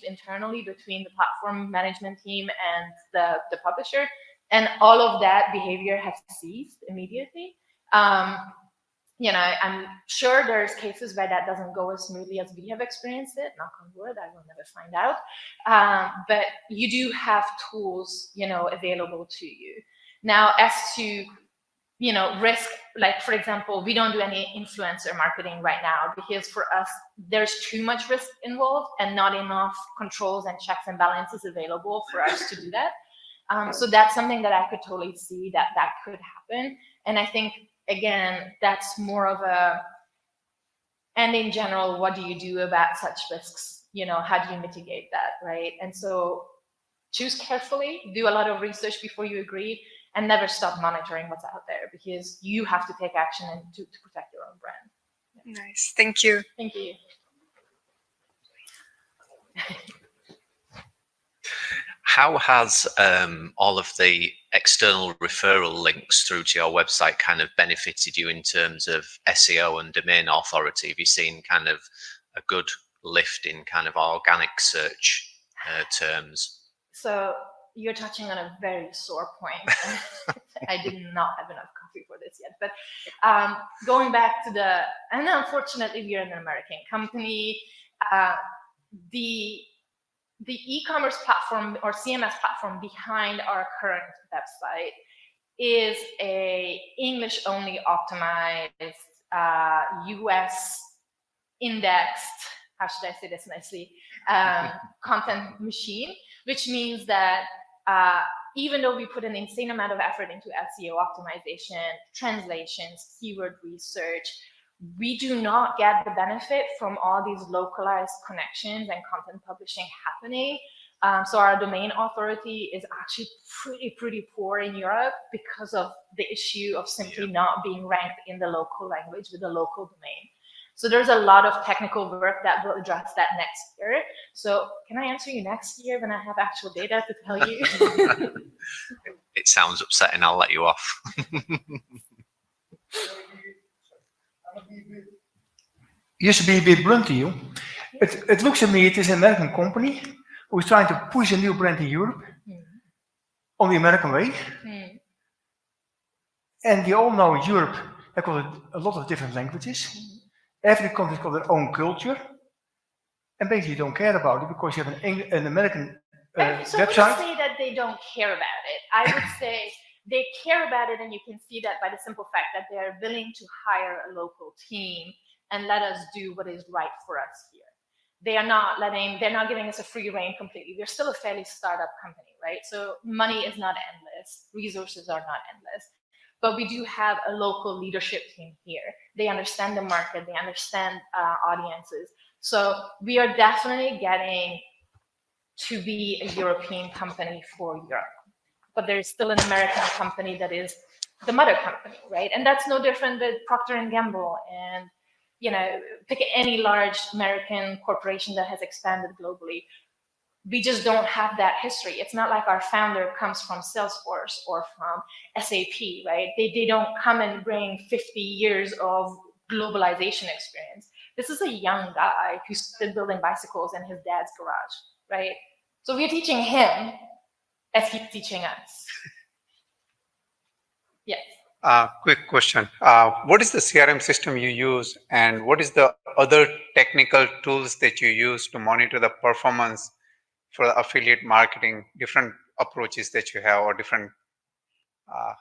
internally between the platform management team and the publisher, and all of that behavior has ceased immediately. I'm sure there's cases where that doesn't go as smoothly as we have experienced it. Knock on wood, I will never find out. But you do have tools, available to you. Now, as to risk, like for example, we don't do any influencer marketing right now because for us, there's too much risk involved and not enough controls and checks and balances available for us to do that. So that's something that I could totally see that could happen. And I think, again, that's more of and in general, what do you do about such risks? How do you mitigate that, right? And so choose carefully, do a lot of research before you agree, and never stop monitoring what's out there because you have to take action and to protect your own brand. Yeah. Nice, thank you. Thank you. How has all of the external referral links through to your website kind of benefited you in terms of SEO and domain authority? Have you seen kind of a good lift in kind of organic search terms? So you're touching on a very sore point. I did not have enough coffee for this yet, but going back to and unfortunately we're an American company, the e-commerce platform or CMS platform behind our current website is a English-only optimized, US indexed, how should I say this nicely, content machine, which means that even though we put an insane amount of effort into SEO optimization, translations, keyword research, we do not get the benefit from all these localized connections and content publishing happening. So our domain authority is actually pretty poor in Europe because of the issue of simply not being ranked in the local language with a local domain. So there's a lot of technical work that will address that next year. So can I answer you next year when I have actual data to tell you? It sounds upsetting. I'll let you off. Just to be a bit blunt to you, it looks to me it is an American company who is trying to push a new brand in Europe on the American way. And we all know Europe has got a lot of different languages. Every country's got their own culture. And basically don't care about it because you have an American website. So I wouldn't say that they don't care about it. I would say they care about it, and you can see that by the simple fact that they are willing to hire a local team and let us do what is right for us here. They're not giving us a free rein completely. We're still a fairly startup company, right? So money is not endless, resources are not endless, but we do have a local leadership team here. They understand the market, they understand audiences. So we are definitely getting to be a European company for Europe, but there's still an American company that is the mother company, right? And that's no different with Procter & Gamble and pick any large American corporation that has expanded globally. We just don't have that history. It's not like our founder comes from Salesforce or from SAP, right? They don't come and bring 50 years of globalization experience. This is a young guy who started building bicycles in his dad's garage, right? So we're teaching him as he's teaching us. Yes. Quick question. What is the CRM system you use, and what is the other technical tools that you use to monitor the performance for the affiliate marketing, different approaches that you have, or different,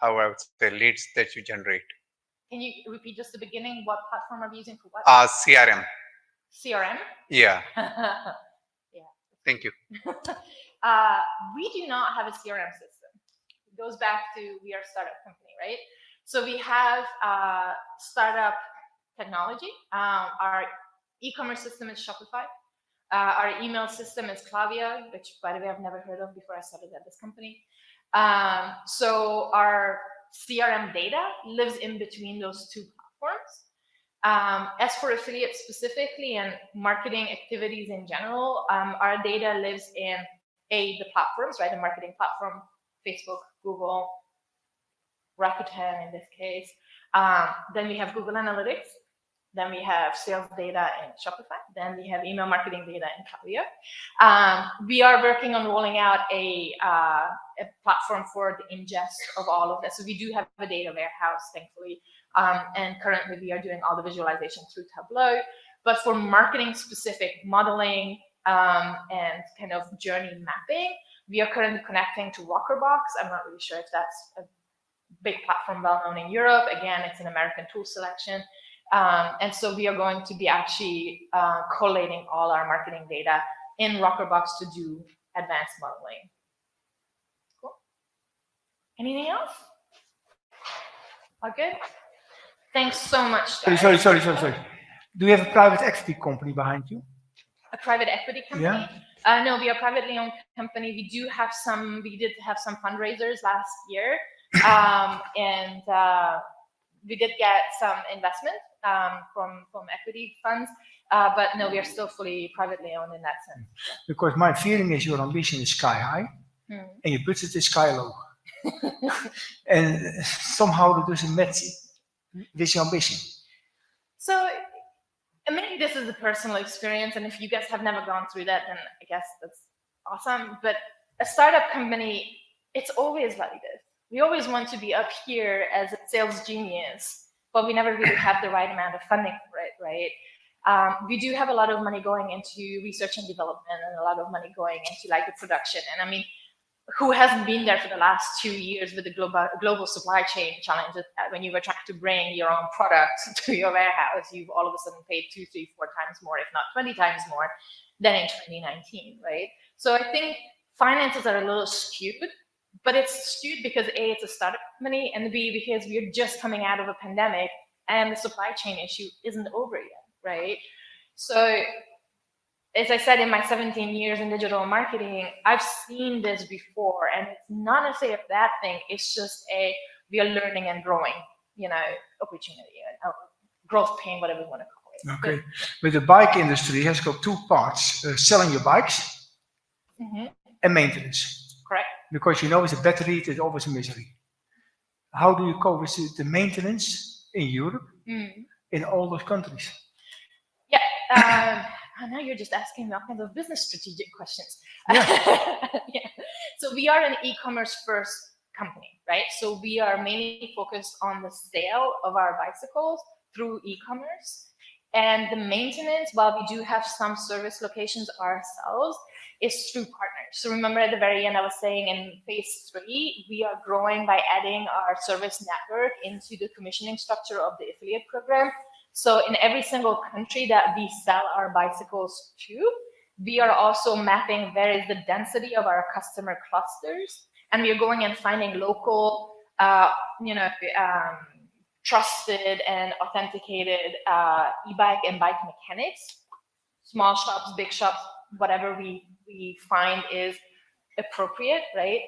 how I would say, leads that you generate? Can you repeat just the beginning? What platform are we using for what? CRM. CRM? Yeah. Yeah. Thank you. We do not have a CRM system. It goes back to we are a startup company, right? So we have startup technology. Our e-commerce system is Shopify. Our email system is Klaviyo, which, by the way, I've never heard of before I started at this company. So our CRM data lives in between those two platforms. As for affiliates specifically and marketing activities in general, our data lives in the platforms, right? The marketing platform, Facebook, Google, Rakuten in this case. Then we have Google Analytics. Then we have sales data in Shopify. Then we have email marketing data in Klaviyo. We are working on rolling out a platform for the ingest of all of this. So we do have a data warehouse, thankfully. And currently we are doing all the visualization through Tableau. But for marketing specific modeling and kind of journey mapping, we are currently connecting to Rockerbox. I'm not really sure if that's a big platform well known in Europe. Again, it's an American tool selection. And so we are going to be actually collating all our marketing data in Rockerbox to do advanced modeling. Cool. Anything else? All good? Thanks so much, guys. Sorry. Do you have a private equity company behind you? A private equity company? Yeah. No, we are a privately owned company. We did have some fundraisers last year. And we did get some investment from equity funds, but no, we are still fully privately owned in that sense. Because my feeling is your ambition is sky high and your budget is sky low. And somehow that doesn't match with your ambition. So maybe this is a personal experience, and if you guys have never gone through that, then I guess that's awesome. But a startup company, it's always like this. We always want to be up here as a sales genius, but we never really have the right amount of funding for it, right? We do have a lot of money going into research and development and a lot of money going into like the production. And I mean, who hasn't been there for the last 2 years with the global supply chain challenges that when you were trying to bring your own product to your warehouse, you've all of a sudden paid 2, 3, 4 times more, if not 20 times more than in 2019, right? So I think finances are a little skewed, but it's skewed because A, it's a startup company, and B, because we're just coming out of a pandemic and the supply chain issue isn't over yet, right? So as I said, in my 17 years in digital marketing, I've seen this before, and it's not necessarily a bad thing. It's just we are learning and growing, opportunity, growth pain, whatever you want to call it. Okay, but the bike industry has got 2 parts: selling your bikes and maintenance. Correct. Because it's a battery, it's always a misery. How do you cope with the maintenance in Europe, in all those countries? Yeah. Now you're just asking me all kinds of business strategic questions. Yeah. Yeah. So we are an e-commerce first company, right? So we are mainly focused on the sale of our bicycles through e-commerce. And the maintenance, while we do have some service locations ourselves, is through partners. So remember at the very end, I was saying in phase 3, we are growing by adding our service network into the commissioning structure of the affiliate program. So in every single country that we sell our bicycles to, we are also mapping where is the density of our customer clusters. And we are going and finding local, trusted and authenticated e-bike and bike mechanics, small shops, big shops, whatever we find is appropriate, right?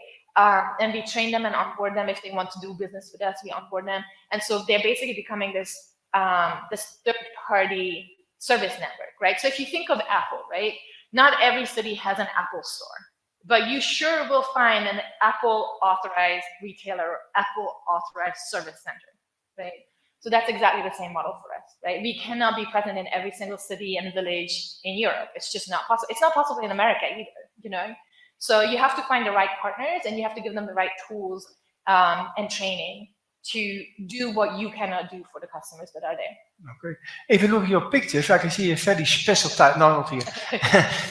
And we train them and onboard them. If they want to do business with us, we onboard them. And so they're basically becoming this third-party service network, right? So if you think of Apple, right? Not every city has an Apple store, but you sure will find an Apple-authorized retailer, Apple-authorized service center, right? So that's exactly the same model for us, right? We cannot be present in every single city and village in Europe. It's just not possible. It's not possible in America either, So you have to find the right partners and you have to give them the right tools and training to do what you cannot do for the customers that are there. Okay. If you look at your pictures, I can see a very special type, no, not here,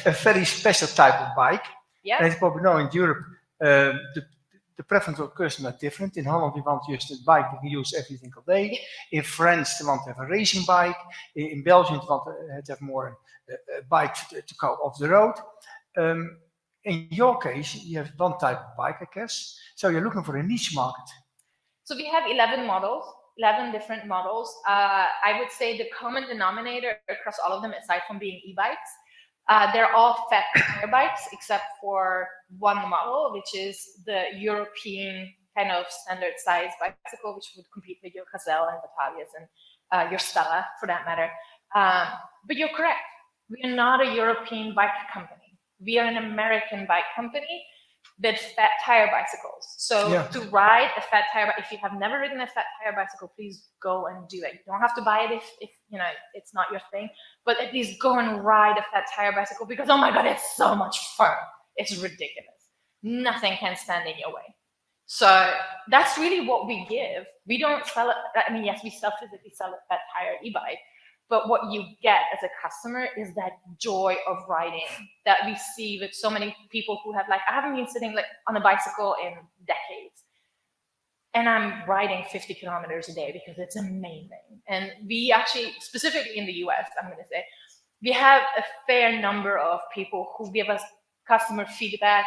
a very special type of bike. Yeah. And as you probably know, in Europe, the preference of customers are different. In Holland, we want just a bike we can use every single day. In France, they want to have a racing bike. In Belgium, they want to have more a bike to go off the road. In your case, you have one type of bike, I guess. So you're looking for a niche market. So we have 11 models, 11 different models. I would say the common denominator across all of them, aside from being e-bikes, they're all fat tire bikes, except for one model, which is the European kind of standard size bicycle, which would compete with your Gazelle and Batavias and your Stella, for that matter. But you're correct. We are not a European bike company. We are an American bike company with fat tire bicycles. So Yeah. to ride a fat tire, if you have never ridden a fat tire bicycle, please go and do it. You don't have to buy it if you know it's not your thing, but at least go and ride a fat tire bicycle because oh my god, it's so much fun. It's ridiculous. Nothing can stand in your way. So that's really what we give. We don't sell it. I mean, yes, we physically sell a fat tire e-bike, but what you get as a customer is that joy of riding that we see with so many people who have I haven't been sitting on a bicycle in decades. And I'm riding 50 kilometers a day because it's amazing. And we actually, specifically in the US, I'm going to say, we have a fair number of people who give us customer feedback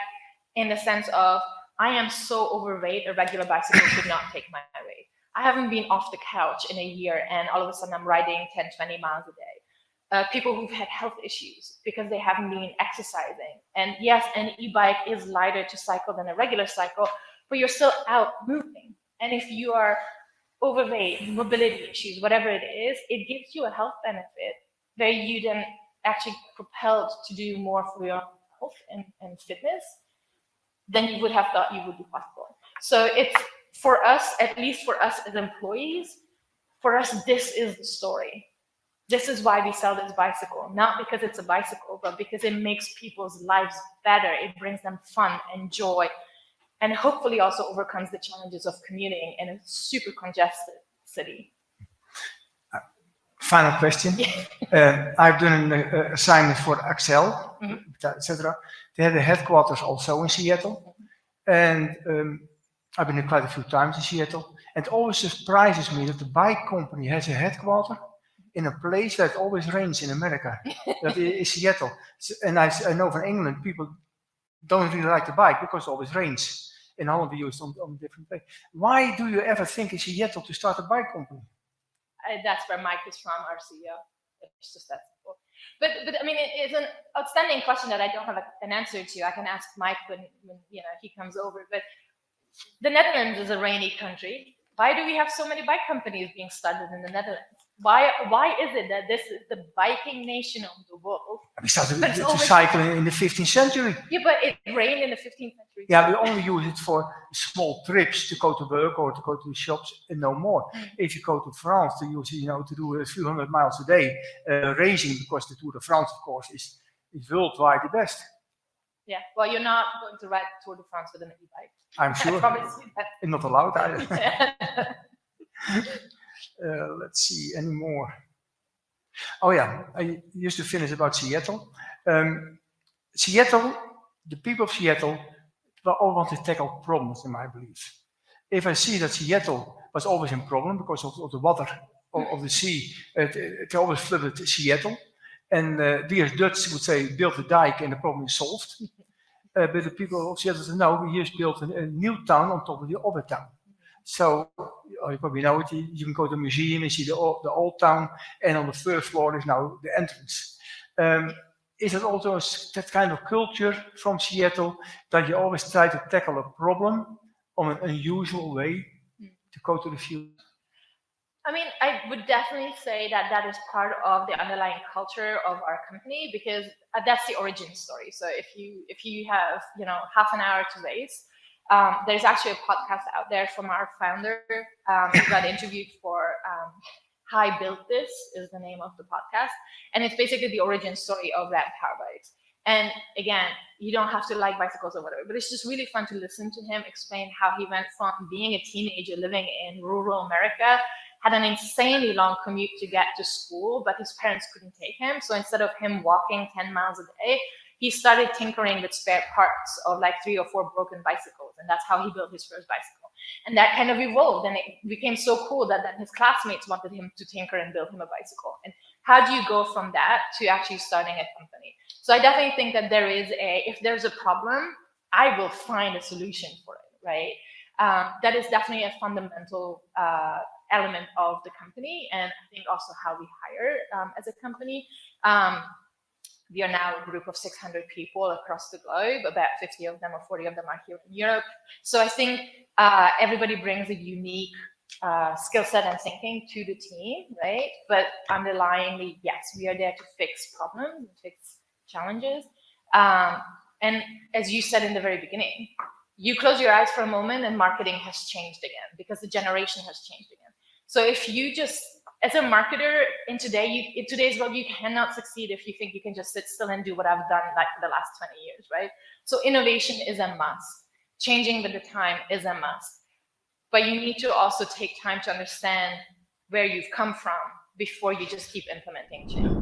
in the sense of, I am so overweight, a regular bicycle could not take my weight. I haven't been off the couch in a year and all of a sudden I'm riding 10, 20 miles a day. People who've had health issues because they haven't been exercising. And yes, an e-bike is lighter to cycle than a regular cycle, but you're still out moving. And if you are overweight, mobility issues, whatever it is, it gives you a health benefit where you then actually propelled to do more for your health and fitness than you would have thought you would be possible. So it's, for us, at least for us as employees, for us, this is the story. This is why we sell this bicycle, not because it's a bicycle, but because it makes people's lives better. It brings them fun and joy, and hopefully also overcomes the challenges of commuting in a super congested city. Final question. I've done an assignment for Axel, etc. They had a headquarters also in Seattle, and I've been there quite a few times in Seattle. And it always surprises me that the bike company has a headquarters in a place that always rains in America. That is Seattle. And I know from England, people don't really like the bike because it always rains. In Holland, we use it on different places. Why do you ever think in Seattle to start a bike company? That's where Mike is from, our CEO. It's just that simple. But I mean, it's an outstanding question that I don't have an answer to. I can ask Mike when he comes over. But the Netherlands is a rainy country. Why do we have so many bike companies being started in the Netherlands? Why is it that this is the biking nation of the world? We started to cycle in the 15th century. Yeah, but it rained in the 15th century. Yeah, we only use it for small trips to go to work or to go to the shops and no more. If you go to France to use, to do a few hundred miles a day racing, because the Tour de France, of course, is worldwide the best. Yeah, well, you're not going to ride the Tour de France with an e-bike. I'm sure. I promise you that. And not allowed either. Let's see, any more? Oh yeah, I used to finish about Seattle. Seattle, the people of Seattle, all want to tackle problems, in my belief. If I see that Seattle was always a problem because of the water of the sea, it always flooded Seattle. And we as Dutch would say, build a dike and the problem is solved. But the people of Seattle said, no, we just built a new town on top of the other town. So you probably know it, you can go to the museum and see the old town, and on the first floor is now the entrance. Is it also that kind of culture from Seattle that you always try to tackle a problem on an unusual way to go to the future? I mean, I would definitely say that is part of the underlying culture of our company, because that's the origin story. So if you have half an hour to race, there's actually a podcast out there from our founder who got interviewed for How I Built This is the name of the podcast. And it's basically the origin story of Rad Power Bikes. And again, you don't have to like bicycles or whatever, but it's just really fun to listen to him explain how he went from being a teenager living in rural America, had an insanely long commute to get to school, but his parents couldn't take him. So instead of him walking 10 miles a day, he started tinkering with spare parts of like 3 or 4 broken bicycles. And that's how he built his first bicycle. And that kind of evolved, and it became so cool that his classmates wanted him to tinker and build him a bicycle. And how do you go from that to actually starting a company? So I definitely think that if there's a problem, I will find a solution for it, right? That is definitely a fundamental element of the company, and I think also how we hire as a company. We are now a group of 600 people across the globe. About 50 of them or 40 of them are here in Europe. So I think everybody brings a unique skill set and thinking to the team, right? But underlyingly, yes, we are there to fix problems and fix challenges. And as you said in the very beginning, you close your eyes for a moment and marketing has changed again because the generation has changed again. So if you just, as a marketer in today's world, you cannot succeed if you think you can just sit still and do what I've done like for the last 20 years, right? So innovation is a must. Changing with the time is a must. But you need to also take time to understand where you've come from before you just keep implementing change.